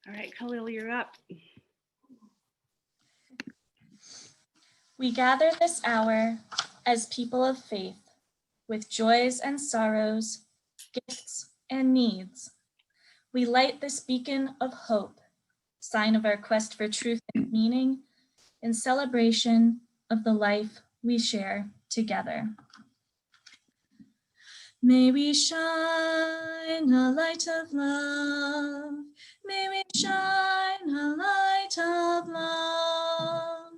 All right, Khalil, you're up. We gather this hour as people of faith, with joys and sorrows, gifts and needs. We light this beacon of hope, sign of our quest for truth and meaning, in celebration of the life we share together. May we shine a light of love. May we shine a light of love.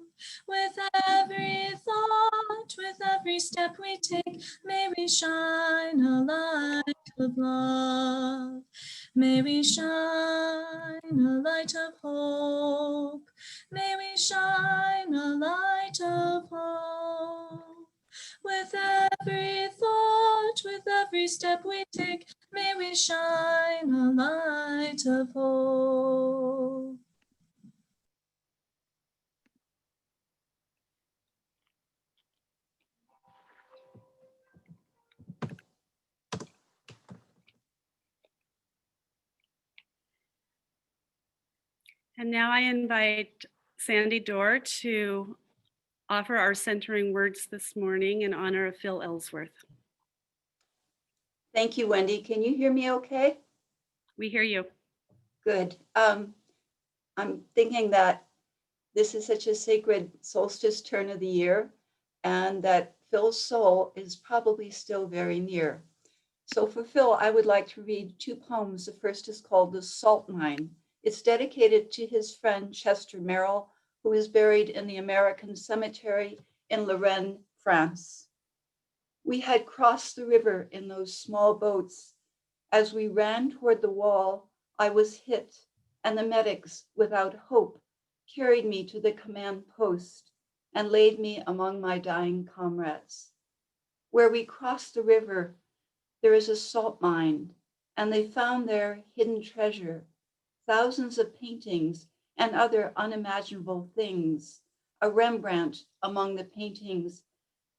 With every thought, with every step we take, may we shine a light of love. May we shine a light of hope. May we shine a light of hope. With every thought, with every step we take, may we shine a light of hope. And now I invite Sandy Dorr to offer our centering words this morning in honor of Phil Ellsworth. Thank you, Wendy. Can you hear me okay? We hear you. Good. I'm thinking that this is such a sacred solstice turn of the year, and that Phil's soul is probably still very near. So for Phil, I would like to read two poems. The first is called The Salt Mine. It's dedicated to his friend Chester Merrill, who is buried in the American Cemetery in Lorraine, France. We had crossed the river in those small boats. As we ran toward the wall, I was hit, and the medics, without hope, carried me to the command post and laid me among my dying comrades. Where we crossed the river, there is a salt mine, and they found there hidden treasure, thousands of paintings and other unimaginable things, a Rembrandt among the paintings,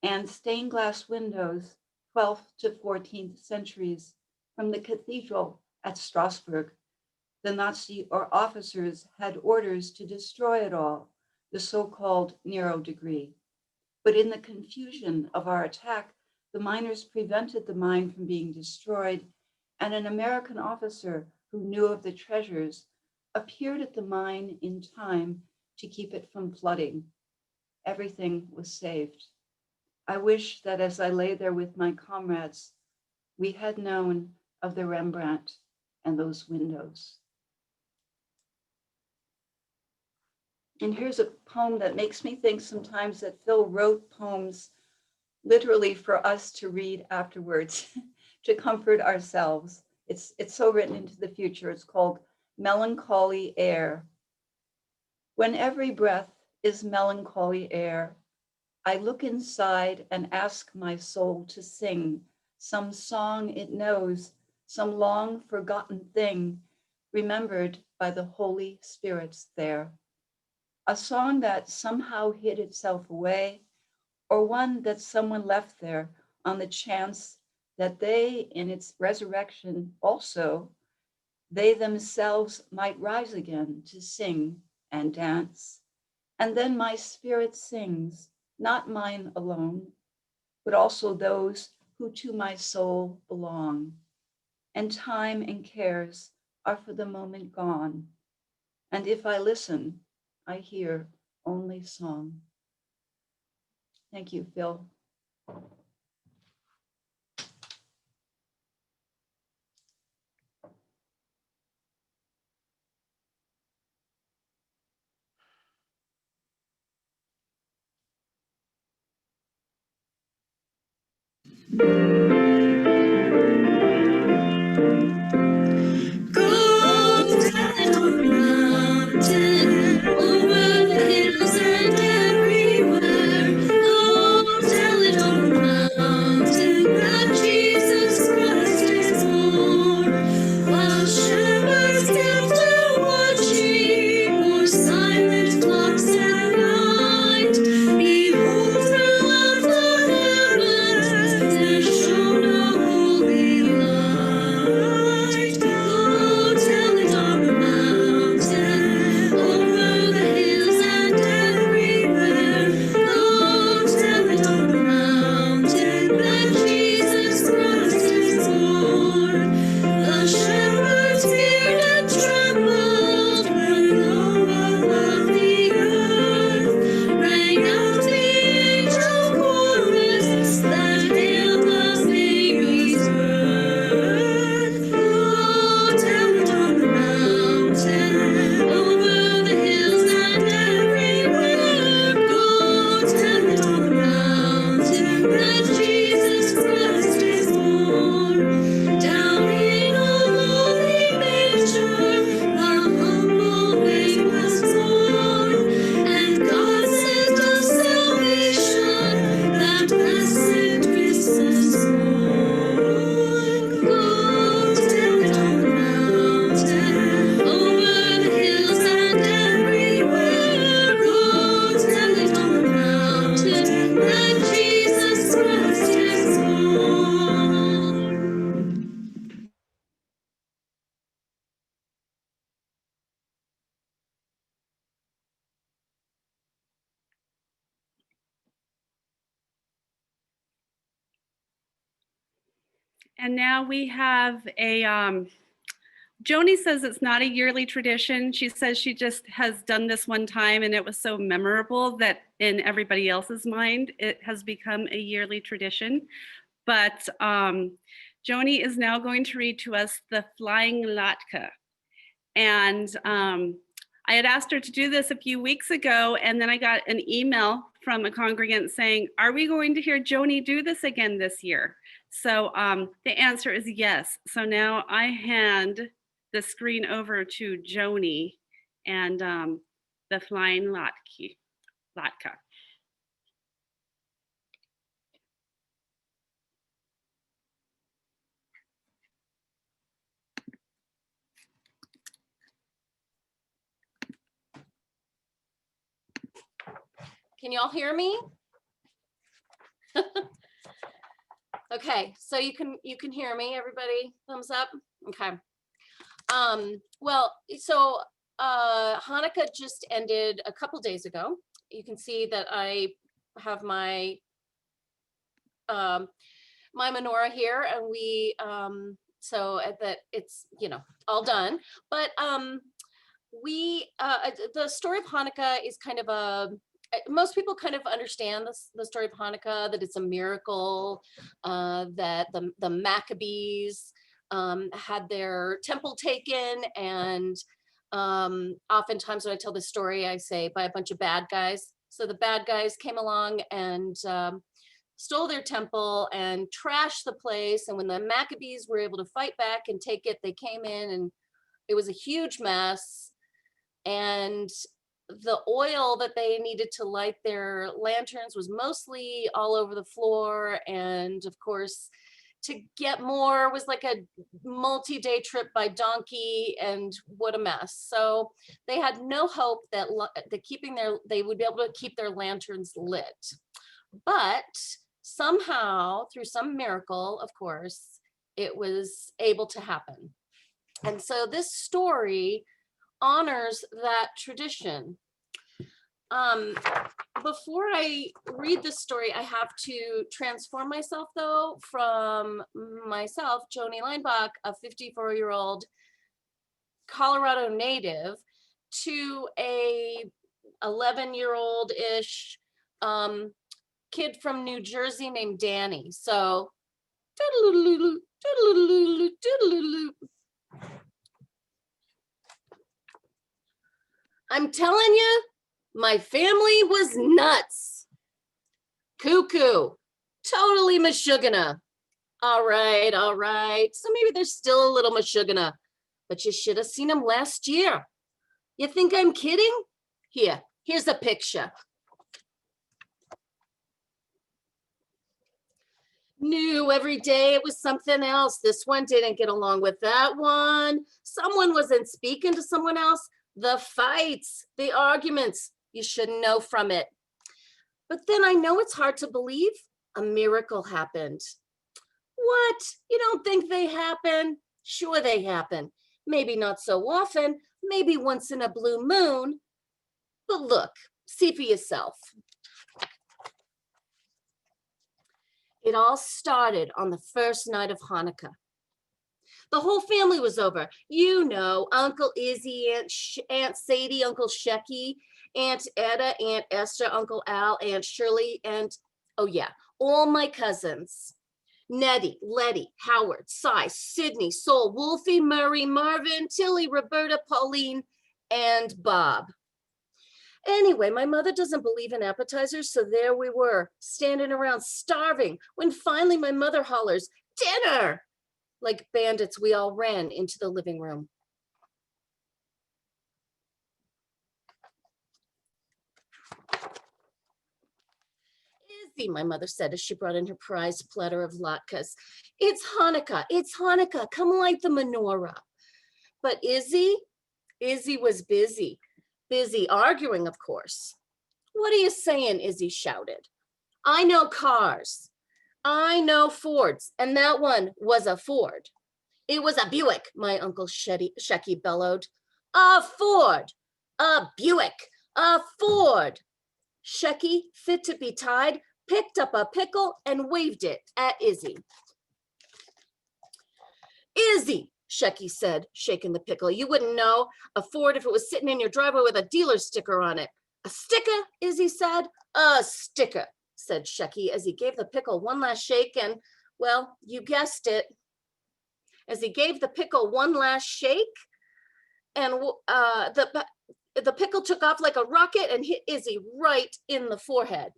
and stained glass windows, 12th to 14th centuries, from the cathedral at Strasbourg. The Nazi officers had orders to destroy it all, the so-called Nero degree. But in the confusion of our attack, the miners prevented the mine from being destroyed, and an American officer who knew of the treasures appeared at the mine in time to keep it from flooding. Everything was saved. I wish that as I lay there with my comrades, we had known of the Rembrandt and those windows. And here's a poem that makes me think sometimes that Phil wrote poems literally for us to read afterwards, to comfort ourselves. It's so written into the future. It's called Melancholy Air. When every breath is melancholy air, I look inside and ask my soul to sing some song it knows, some long forgotten thing, remembered by the Holy Spirits there. A song that somehow hid itself away, or one that someone left there on the chance that they, in its resurrection also, they themselves might rise again to sing and dance. And then my spirit sings, not mine alone, but also those who to my soul belong. And time and cares are for the moment gone. And if I listen, I hear only song. Thank you, Phil. Behold, throughout the heavens, there shone And now we have a, Joni says it's not a yearly tradition. She says she just has done this one time and it was so memorable that in everybody else's mind, it has become a yearly tradition. But Joni is now going to read to us the Flying Latka. And I had asked her to do this a few weeks ago, and then I got an email from a congregant saying, are we going to hear Joni do this again this year? So the answer is yes. So now I hand the screen over to Joni and the Flying Latka. Can y'all hear me? Okay, so you can hear me, everybody? Thumbs up. Okay. Well, so Hanukkah just ended a couple days ago. You can see that I have my my menorah here, and we so that it's, you know, all done. But we the story of Hanukkah is kind of a, most people kind of understand the story of Hanukkah, that it's a miracle, that the Maccabees had their temple taken, and oftentimes when I tell this story, I say by a bunch of bad guys. So the bad guys came along and stole their temple and trashed the place. And when the Maccabees were able to fight back and take it, they came in and it was a huge mess. And the oil that they needed to light their lanterns was mostly all over the floor. And of course, to get more was like a multi-day trip by donkey, and what a mess. So they had no hope that they would be able to keep their lanterns lit. But somehow, through some miracle, of course, it was able to happen. And so this story honors that tradition. Before I read this story, I have to transform myself, though, from myself, Joni Leinbach, a 54-year-old Colorado native, to a 11-year-old-ish kid from New Jersey named Danny. So, I'm telling you, my family was nuts. Cuckoo, totally mashugana. All right. So maybe there's still a little mashugana, but you should have seen him last year. You think I'm kidding? Here's a picture. New every day, it was something else. This one didn't get along with that one. Someone wasn't speaking to someone else. The fights, the arguments, you should know from it. But then I know it's hard to believe a miracle happened. What? You don't think they happen? Sure they happen. Maybe not so often, maybe once in a blue moon. But look, see for yourself. It all started on the first night of Hanukkah. The whole family was over. You know, Uncle Izzy, Aunt Sadie, Uncle Shecky, Aunt Etta, Aunt Esther, Uncle Al, Aunt Shirley, and, oh yeah, all my cousins. Nettie, Letty, Howard, Cy, Sydney, Sol, Wolfie, Murray, Marvin, Tilly, Roberta, Pauline, and Bob. Anyway, my mother doesn't believe in appetizers, so there we were, standing around starving, when finally my mother hollers, "Dinner!" Like bandits, we all ran into the living room. Izzy, my mother said as she brought in her prized platter of latkes. It's Hanukkah, come light the menorah. But Izzy was busy arguing, of course. What are you saying, Izzy shouted. I know cars. I know Fords, and that one was a Ford. It was a Buick, my Uncle Shecky bellowed. A Ford, a Buick, a Ford. Shecky, fit to be tied, picked up a pickle and waved it at Izzy. Izzy, Shecky said, shaking the pickle. You wouldn't know a Ford if it was sitting in your driveway with a dealer sticker on it. A sticker, Izzy said. A sticker, said Shecky as he gave the pickle one last shake and, well, you guessed it. As he gave the pickle one last shake, and the pickle took off like a rocket and hit Izzy right in the forehead.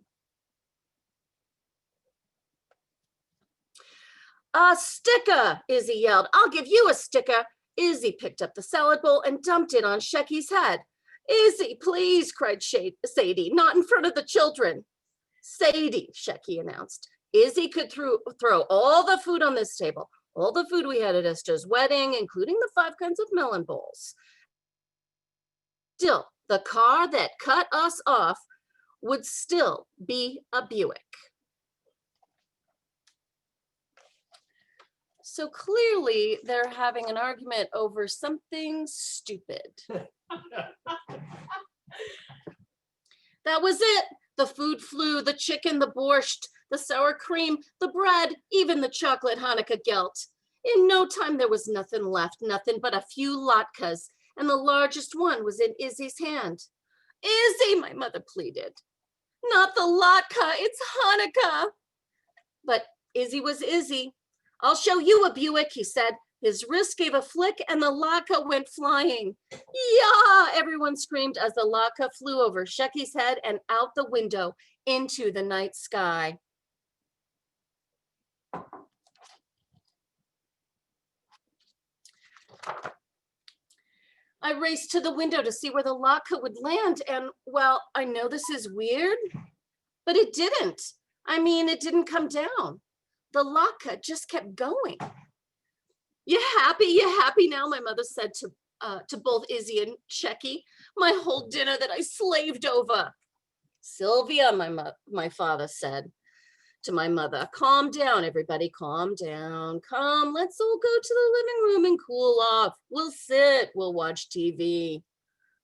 A sticker, Izzy yelled. I'll give you a sticker. Izzy picked up the salad bowl and dumped it on Shecky's head. Izzy, please, cried Sadie, not in front of the children. Sadie, Shecky announced. Izzy could throw all the food on this table, all the food we had at Esther's wedding, including the 5 kinds of melon bowls. Still, the car that cut us off would still be a Buick. So clearly they're having an argument over something stupid. That was it. The food flew, the chicken, the borscht, the sour cream, the bread, even the chocolate Hanukkah gelt. In no time, there was nothing left, nothing but a few latkes, and the largest one was in Izzy's hand. Izzy, my mother pleaded. Not the latke, it's Hanukkah. But Izzy was Izzy. I'll show you a Buick, he said. His wrist gave a flick and the latke went flying. Yeah, everyone screamed as the latke flew over Shecky's head and out the window into the night sky. I raced to the window to see where the latke would land, and well, I know this is weird, but it didn't. I mean, it didn't come down. The latke just kept going. You happy? You happy now? My mother said to both Izzy and Shecky. My whole dinner that I slaved over. Sylvia, my father said to my mother, calm down, everybody, calm down. Come, let's all go to the living room and cool off. We'll sit, we'll watch TV.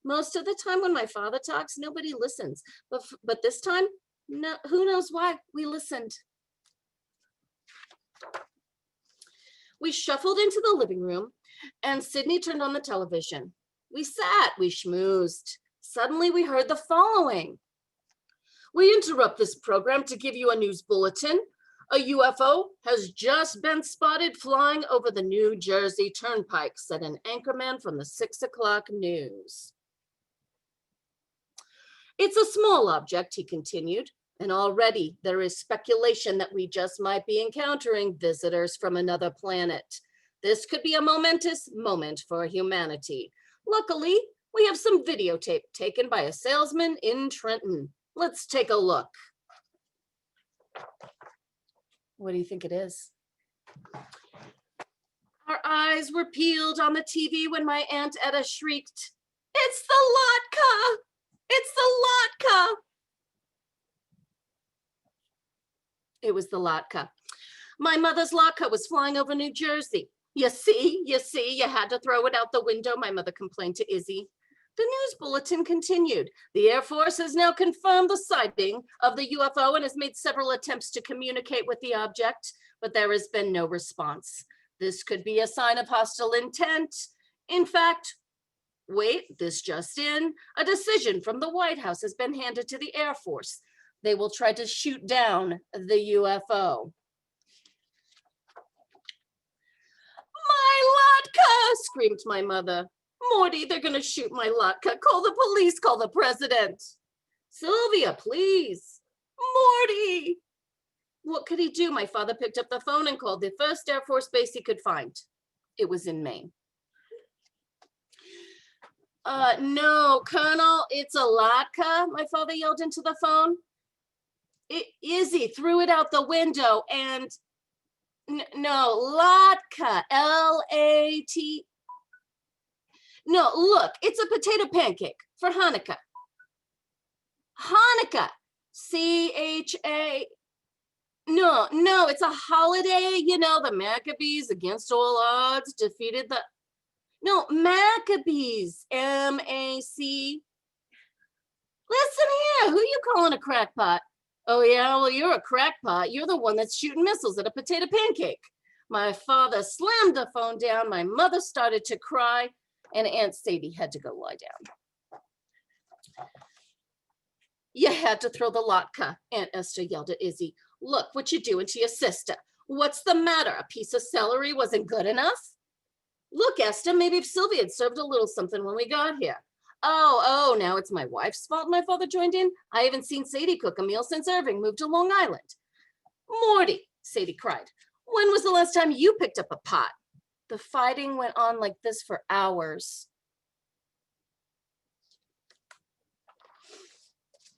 Most of the time when my father talks, nobody listens. But this time, no, who knows why? We listened. We shuffled into the living room and Sydney turned on the television. We sat, we schmoozed. Suddenly we heard the following. We interrupt this program to give you a news bulletin. A UFO has just been spotted flying over the New Jersey Turnpike, said an anchorman from the 6 o'clock news. It's a small object, he continued, and already there is speculation that we just might be encountering visitors from another planet. This could be a momentous moment for humanity. Luckily, we have some videotape taken by a salesman in Trenton. Let's take a look. What do you think it is? Our eyes were peeled on the TV when my Aunt Etta shrieked, "It's the latke! It's the latke!" It was the latke. My mother's latke was flying over New Jersey. You see, you had to throw it out the window, my mother complained to Izzy. The news bulletin continued. The Air Force has now confirmed the sighting of the UFO and has made several attempts to communicate with the object, but there has been no response. This could be a sign of hostile intent. In fact, wait, this just in, a decision from the White House has been handed to the Air Force. They will try to shoot down the UFO. My latke, screamed my mother. Morty, they're gonna shoot my latke. Call the police, call the president. Sylvia, please. Morty. What could he do? My father picked up the phone and called the first Air Force base he could find. It was in Maine. No, Colonel, it's a latke, my father yelled into the phone. Izzy threw it out the window and no, latke, L-A-T. No, look, it's a potato pancake for Hanukkah. Hanukkah, C-H-A. No, it's a holiday. You know, the Maccabees against all odds defeated the, no, Maccabees, M-A-C. Listen here, who you calling a crackpot? Oh yeah, well, you're a crackpot. You're the one that's shooting missiles at a potato pancake. My father slammed the phone down. My mother started to cry, and Aunt Sadie had to go lie down. You had to throw the latke, Aunt Esther yelled at Izzy. Look what you're doing to your sister. What's the matter? A piece of celery wasn't good enough? Look, Esther, maybe if Sylvia had served a little something when we got here. Oh, now it's my wife's fault, my father joined in. I haven't seen Sadie cook a meal since Irving moved to Long Island. Morty, Sadie cried. When was the last time you picked up a pot? The fighting went on like this for hours.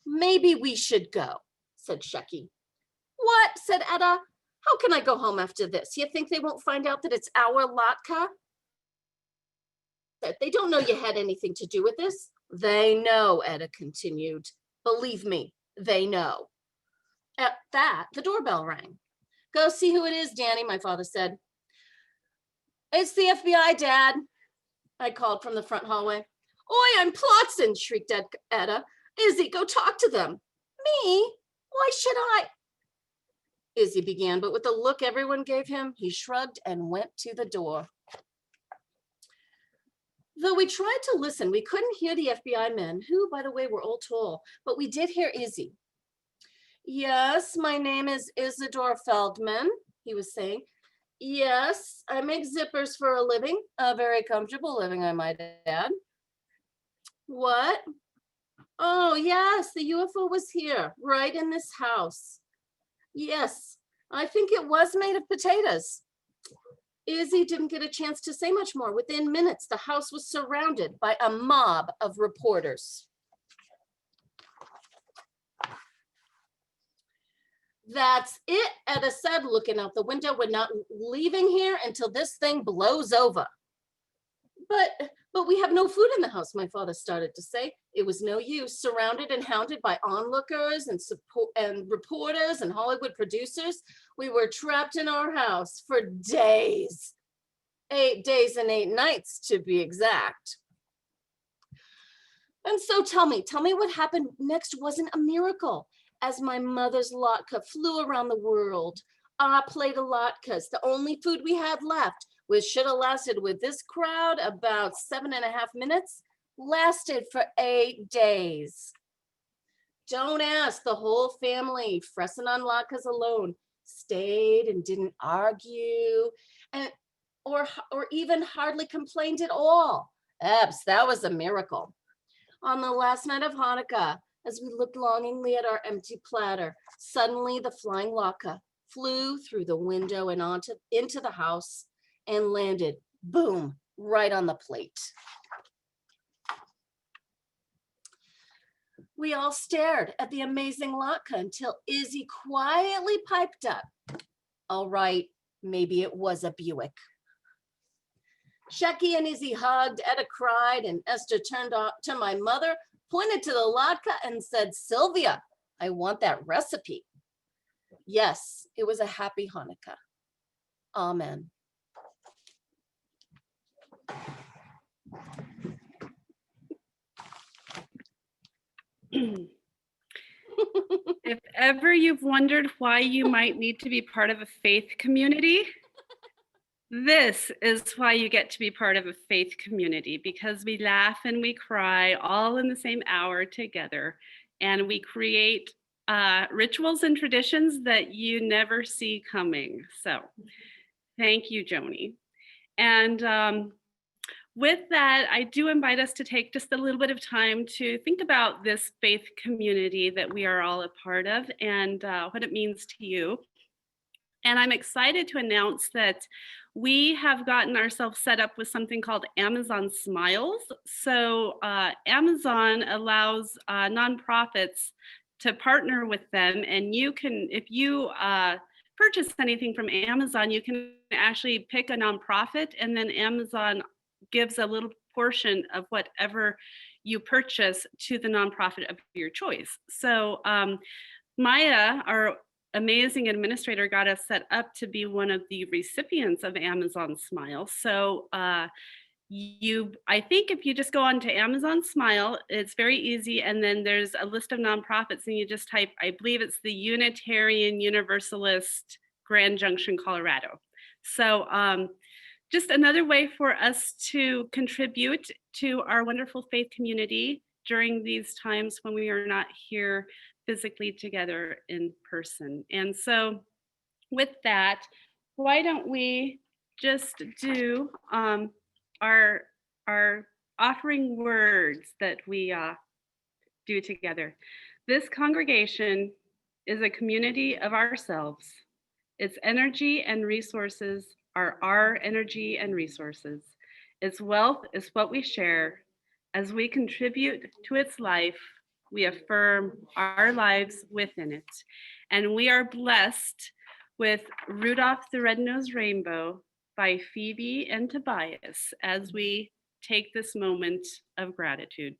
Maybe we should go, said Shecky. What, said Etta. How can I go home after this? You think they won't find out that it's our latke? They don't know you had anything to do with this. They know, Etta continued. Believe me, they know. At that, the doorbell rang. Go see who it is, Danny, my father said. It's the FBI, Dad, I called from the front hallway. Oi, I'm Plotson, shrieked Etta. Izzy, go talk to them. Me? Why should I? Izzy began, but with the look everyone gave him, he shrugged and went to the door. Though we tried to listen, we couldn't hear the FBI men, who, by the way, were all tall, but we did hear Izzy. Yes, my name is Isidore Feldman, he was saying. Yes, I make zippers for a living, a very comfortable living, I might add. What? Oh, yes, the UFO was here, right in this house. Yes, I think it was made of potatoes. Izzy didn't get a chance to say much more. Within minutes, the house was surrounded by a mob of reporters. That's it, Etta said, looking out the window. We're not leaving here until this thing blows over. But we have no food in the house, my father started to say. It was no use, surrounded and hounded by onlookers and reporters and Hollywood producers. We were trapped in our house for days. 8 days and 8 nights, to be exact. And so tell me what happened next wasn't a miracle. As my mother's latke flew around the world, our plate of latkes, the only food we had left, which should have lasted with this crowd about 7.5 minutes, lasted for 8 days. Don't ask, the whole family, Fresson on latkes alone, stayed and didn't argue, or even hardly complained at all. Ebbs, that was a miracle. On the last night of Hanukkah, as we looked longingly at our empty platter, suddenly the flying latke flew through the window and into the house and landed, boom, right on the plate. We all stared at the amazing latke until Izzy quietly piped up. All right, maybe it was a Buick. Shecky and Izzy hugged, Etta cried, and Esther turned to my mother, pointed to the latke and said, Sylvia, I want that recipe. Yes, it was a happy Hanukkah. Amen. If ever you've wondered why you might need to be part of a faith community, this is why you get to be part of a faith community, because we laugh and we cry all in the same hour together, and we create rituals and traditions that you never see coming. So thank you, Joni. And with that, I do invite us to take just a little bit of time to think about this faith community that we are all a part of and what it means to you. And I'm excited to announce that we have gotten ourselves set up with something called Amazon Smiles. So Amazon allows nonprofits to partner with them, and you can, if you purchase anything from Amazon, you can actually pick a nonprofit, and then Amazon gives a little portion of whatever you purchase to the nonprofit of your choice. So Maya, our amazing administrator, got us set up to be one of the recipients of Amazon Smile. So I think if you just go on to Amazon Smile, it's very easy. And then there's a list of nonprofits and you just type, I believe it's the Unitarian Universalist Grand Junction, Colorado. So just another way for us to contribute to our wonderful faith community during these times when we are not here physically together in person. And so with that, why don't we just do our offering words that we do together. This congregation is a community of ourselves. Its energy and resources are our energy and resources. Its wealth is what we share. As we contribute to its life, we affirm our lives within it. And we are blessed with Rudolph the Red-Nosed Rainbow by Phoebe and Tobias as we take this moment of gratitude.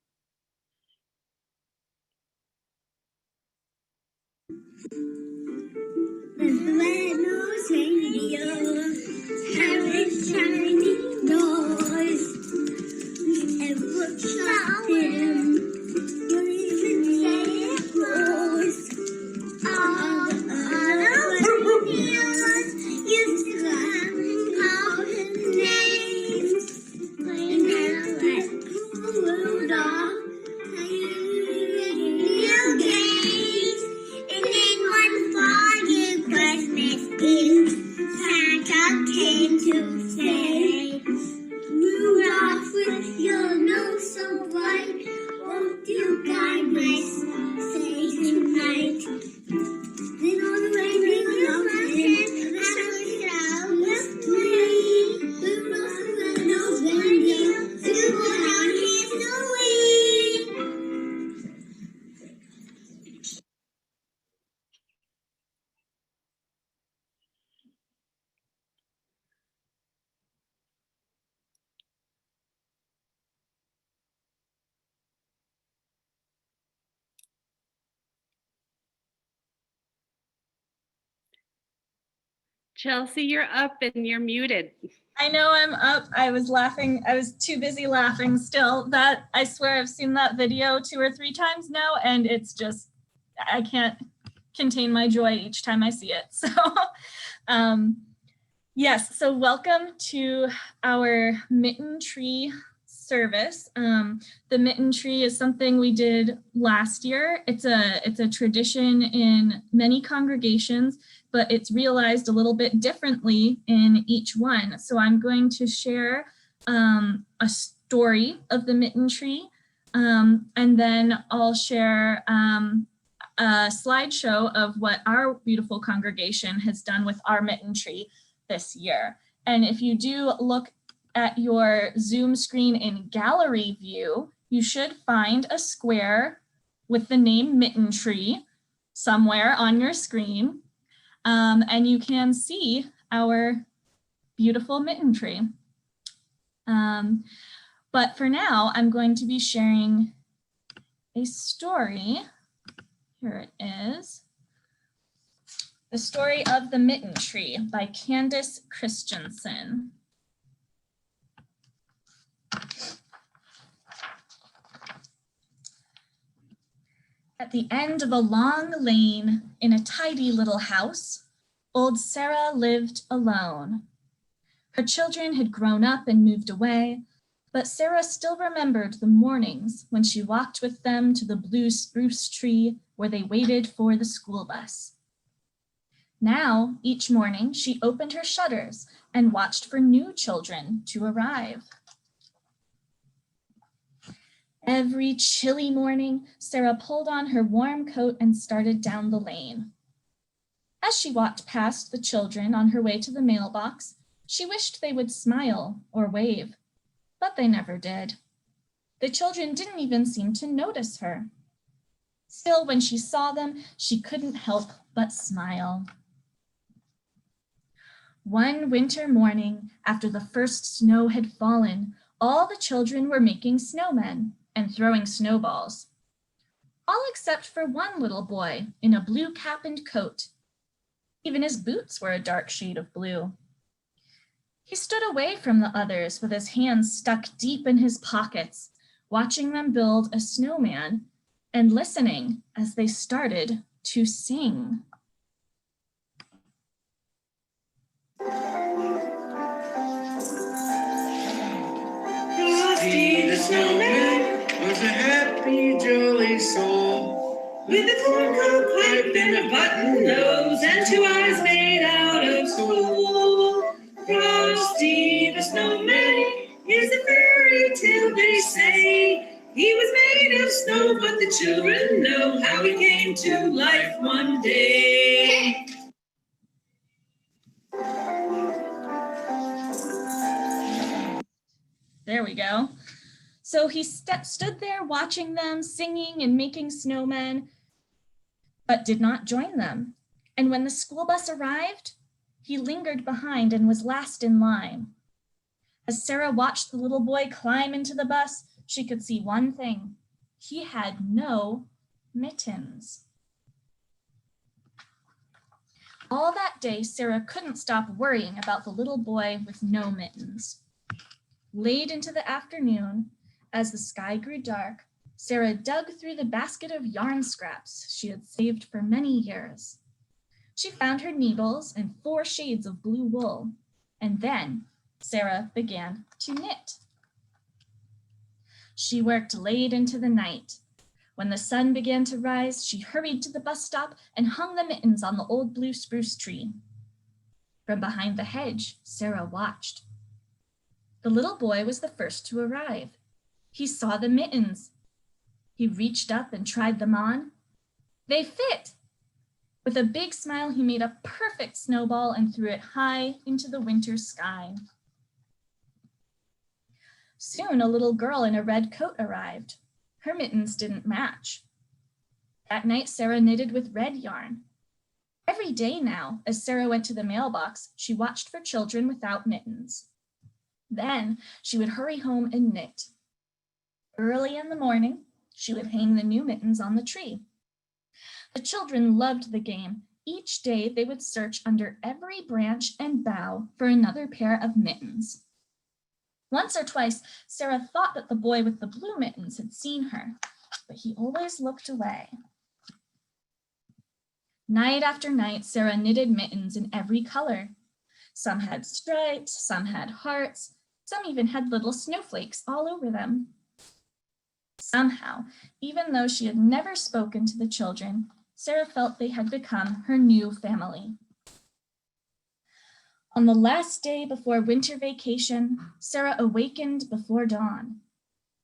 The red-nosed reindeer have a shiny nose. And looks at him, you even say it grows. All the other reindeers used to call his names. And then let Rudolph you games. And then one foggy Christmas Eve, Santa came to say, Rudolph, with your nose so bright, won't you guide my sleigh tonight? Then all the reindeer loved him, happily down with me. Rudolph the red-nosed reindeer, to go down his way. Chelsea, you're up and you're muted. I know I'm up. I was laughing. I was too busy laughing still. That, I swear I've seen that video 2 or 3 times now, and it's just, I can't contain my joy each time I see it. So yes, so welcome to our Mitten Tree service. The Mitten Tree is something we did last year. It's a tradition in many congregations, but it's realized a little bit differently in each one. So I'm going to share a story of the Mitten Tree, and then I'll share a slideshow of what our beautiful congregation has done with our Mitten Tree this year. And if you do look at your Zoom screen in gallery view, you should find a square with the name Mitten Tree somewhere on your screen. And you can see our beautiful Mitten Tree. But for now, I'm going to be sharing a story. Here it is. The Story of the Mitten Tree by Candace Christensen. At the end of a long lane in a tidy little house, old Sarah lived alone. Her children had grown up and moved away, but Sarah still remembered the mornings when she walked with them to the blue spruce tree where they waited for the school bus. Now, each morning, she opened her shutters and watched for new children to arrive. Every chilly morning, Sarah pulled on her warm coat and started down the lane. As she walked past the children on her way to the mailbox, she wished they would smile or wave, but they never did. The children didn't even seem to notice her. Still, when she saw them, she couldn't help but smile. One winter morning, after the first snow had fallen, all the children were making snowmen and throwing snowballs. All except for one little boy in a blue cap and coat. Even his boots were a dark shade of blue. He stood away from the others with his hands stuck deep in his pockets, watching them build a snowman and listening as they started to sing. with a corncob pipe and a button nose and 2 eyes made out of snow. Frosty the snowman is a fairy tale, they say. He was made of snow, but the children know how he came to life one day. There we go. So he stood there watching them singing and making snowmen, but did not join them. And when the school bus arrived, he lingered behind and was last in line. As Sarah watched the little boy climb into the bus, she could see one thing. He had no mittens. All that day, Sarah couldn't stop worrying about the little boy with no mittens. Late into the afternoon, as the sky grew dark, Sarah dug through the basket of yarn scraps she had saved for many years. She found her needles and 4 shades of blue wool, and then Sarah began to knit. She worked late into the night. When the sun began to rise, she hurried to the bus stop and hung the mittens on the old blue spruce tree. From behind the hedge, Sarah watched. The little boy was the first to arrive. He saw the mittens. He reached up and tried them on. They fit. With a big smile, he made a perfect snowball and threw it high into the winter sky. Soon, a little girl in a red coat arrived. Her mittens didn't match. That night, Sarah knitted with red yarn. Every day now, as Sarah went to the mailbox, she watched for children without mittens. Then she would hurry home and knit. Early in the morning, she would hang the new mittens on the tree. The children loved the game. Each day they would search under every branch and bough for another pair of mittens. Once or twice, Sarah thought that the boy with the blue mittens had seen her, but he always looked away. Night after night, Sarah knitted mittens in every color. Some had stripes, some had hearts, some even had little snowflakes all over them. Somehow, even though she had never spoken to the children, Sarah felt they had become her new family. On the last day before winter vacation, Sarah awakened before dawn.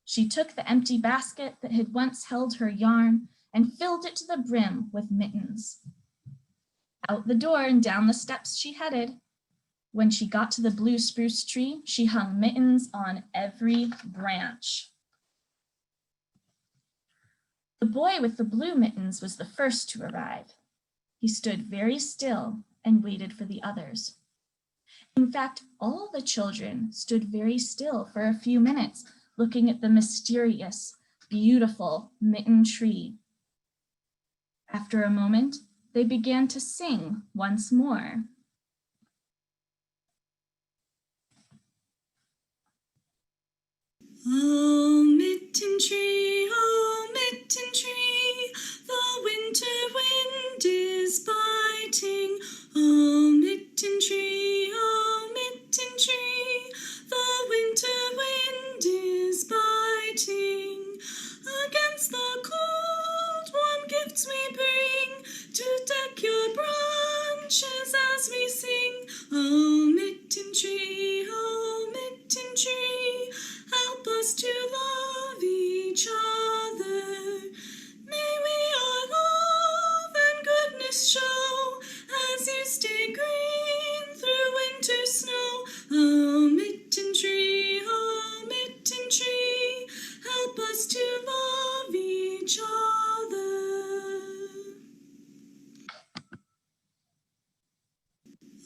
She took the empty basket that had once held her yarn and filled it to the brim with mittens. Out the door and down the steps she headed. When she got to the blue spruce tree, she hung mittens on every branch. The boy with the blue mittens was the first to arrive. He stood very still and waited for the others. In fact, all the children stood very still for a few minutes, looking at the mysterious, beautiful mitten tree. After a moment, they began to sing once more. Oh, mitten tree, the winter wind is biting. Oh, mitten tree, the winter wind is biting. Against the cold, warm gifts we bring to deck your branches as we sing. Oh, mitten tree, help us to love each other. May we our love and goodness show as you stay green through winter snow. Oh, mitten tree, help us to love each other.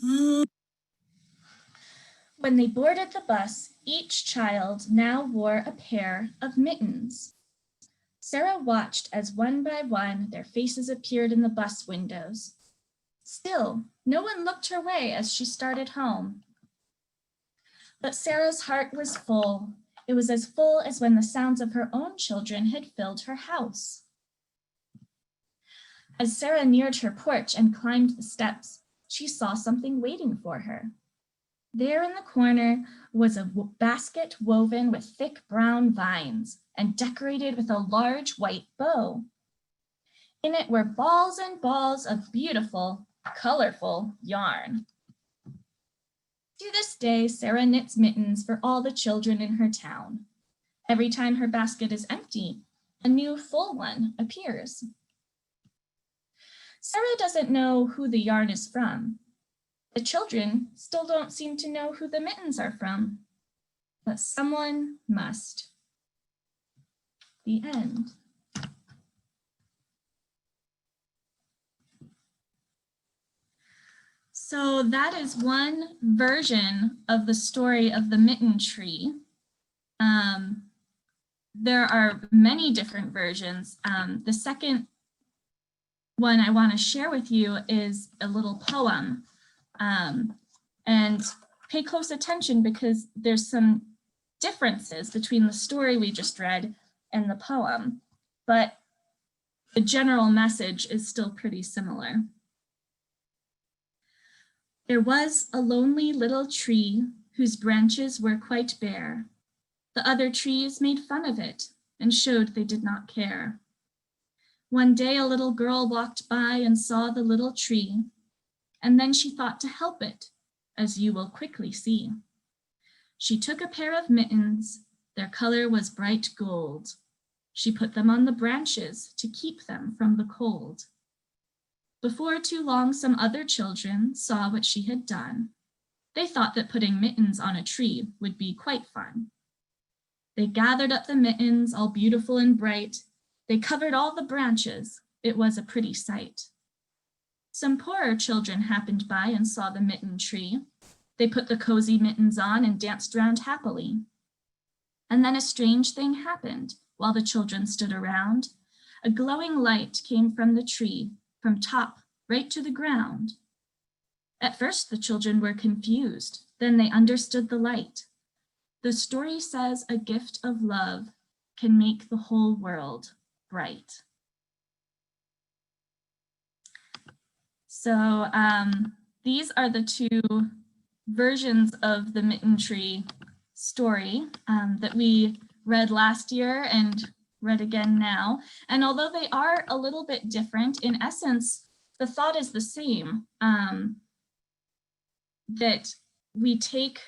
Oh. When they boarded the bus, each child now wore a pair of mittens. Sarah watched as one by one their faces appeared in the bus windows. Still, no one looked her way as she started home. But Sarah's heart was full. It was as full as when the sounds of her own children had filled her house. As Sarah neared her porch and climbed the steps, she saw something waiting for her. There in the corner was a basket woven with thick brown vines and decorated with a large white bow. In it were balls and balls of beautiful, colorful yarn. To this day, Sarah knits mittens for all the children in her town. Every time her basket is empty, a new full one appears. Sarah doesn't know who the yarn is from. The children still don't seem to know who the mittens are from, but someone must. The end. So that is one version of the story of the mitten tree. There are many different versions. The second one I want to share with you is a little poem. And pay close attention because there's some differences between the story we just read and the poem, but the general message is still pretty similar. There was a lonely little tree whose branches were quite bare. The other trees made fun of it and showed they did not care. One day a little girl walked by and saw the little tree, and then she thought to help it, as you will quickly see. She took a pair of mittens, their color was bright gold. She put them on the branches to keep them from the cold. Before too long, some other children saw what she had done. They thought that putting mittens on a tree would be quite fun. They gathered up the mittens, all beautiful and bright. They covered all the branches. It was a pretty sight. Some poorer children happened by and saw the mitten tree. They put the cozy mittens on and danced round happily. And then a strange thing happened while the children stood around. A glowing light came from the tree, from top right to the ground. At first the children were confused, then they understood the light. The story says a gift of love can make the whole world bright. So these are the two versions of the mitten tree story that we read last year and read again now. And although they are a little bit different, in essence, the thought is the same, that we take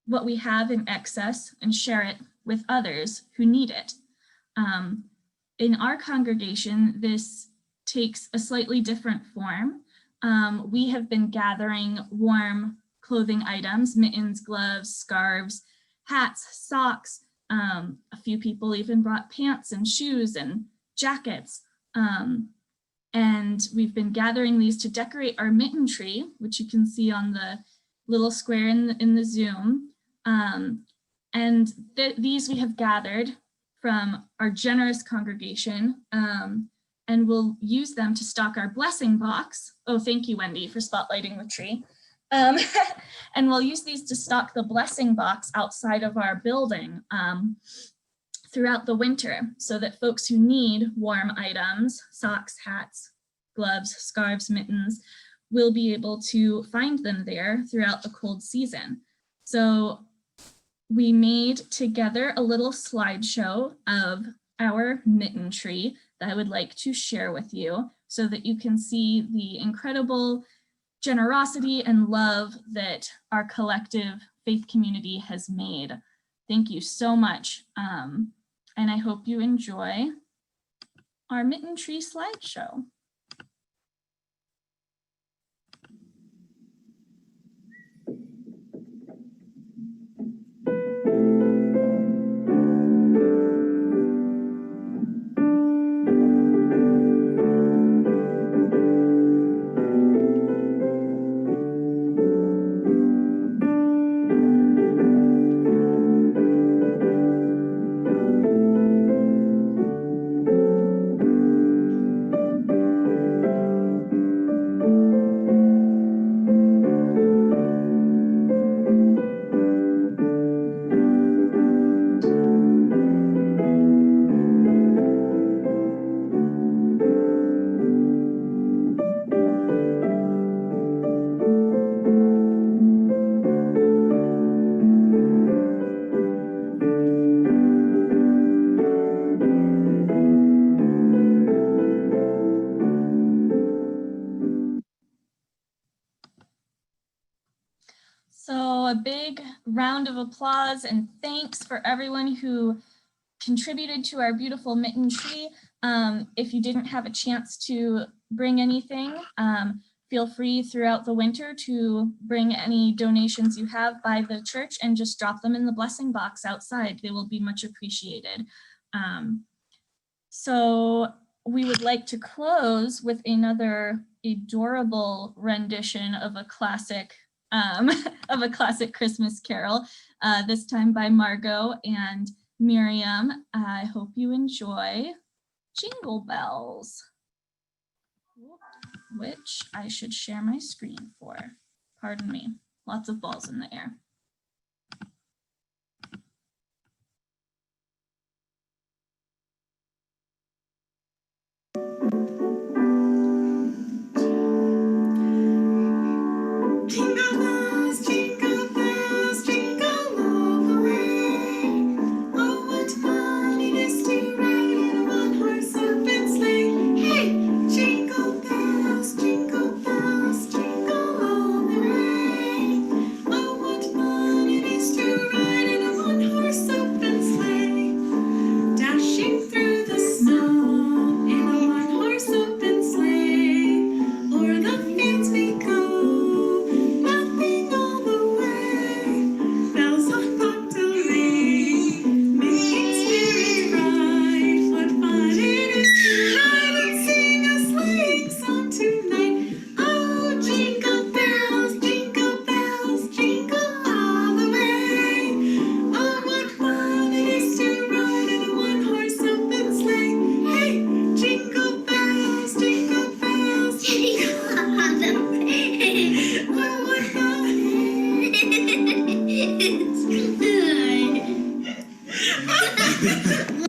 what we have in excess and share it with others who need it. In our congregation, this takes a slightly different form. We have been gathering warm clothing items, mittens, gloves, scarves, hats, socks. A few people even brought pants and shoes and jackets. And we've been gathering these to decorate our mitten tree, which you can see on the little square in the Zoom. And these we have gathered from our generous congregation, and we'll use them to stock our blessing box. Oh, thank you, Wendy, for spotlighting the tree. And we'll use these to stock the blessing box outside of our building throughout the winter, so that folks who need warm items, socks, hats, gloves, scarves, mittens, will be able to find them there throughout the cold season. So we made together a little slideshow of our mitten tree that I would like to share with you so that you can see the incredible generosity and love that our collective faith community has made. Thank you so much. And I hope you enjoy our mitten tree slideshow. So a big round of applause and thanks for everyone who contributed to our beautiful Mitten tree. If you didn't have a chance to bring anything, feel free throughout the winter to bring any donations you have by the church and just drop them in the blessing box outside. They will be much appreciated. So we would like to close with another adorable rendition of a classic Christmas carol, this time by Margot and Miriam. I hope you enjoy Jingle Bells, which I should share my screen for. Pardon me, lots of balls in the air. Jingle bells, jingle all the way. Oh, what fun it is to ride in a one-horse open sleigh. Hey, jingle bells, jingle all the way. Oh, what fun it is to ride in a one-horse open sleigh. Dashing through the snow in a one-horse open sleigh. O'er the fields we go, laughing all the way. Bells on bobtail ring, making spirits bright. What fun it is to ride and sing a sleighing song tonight. Oh, jingle bells, jingle all the way. Oh, what fun it is to ride in a one-horse open sleigh. Hey, jingle bells, jingle all the way. Oh, what fun. It's good.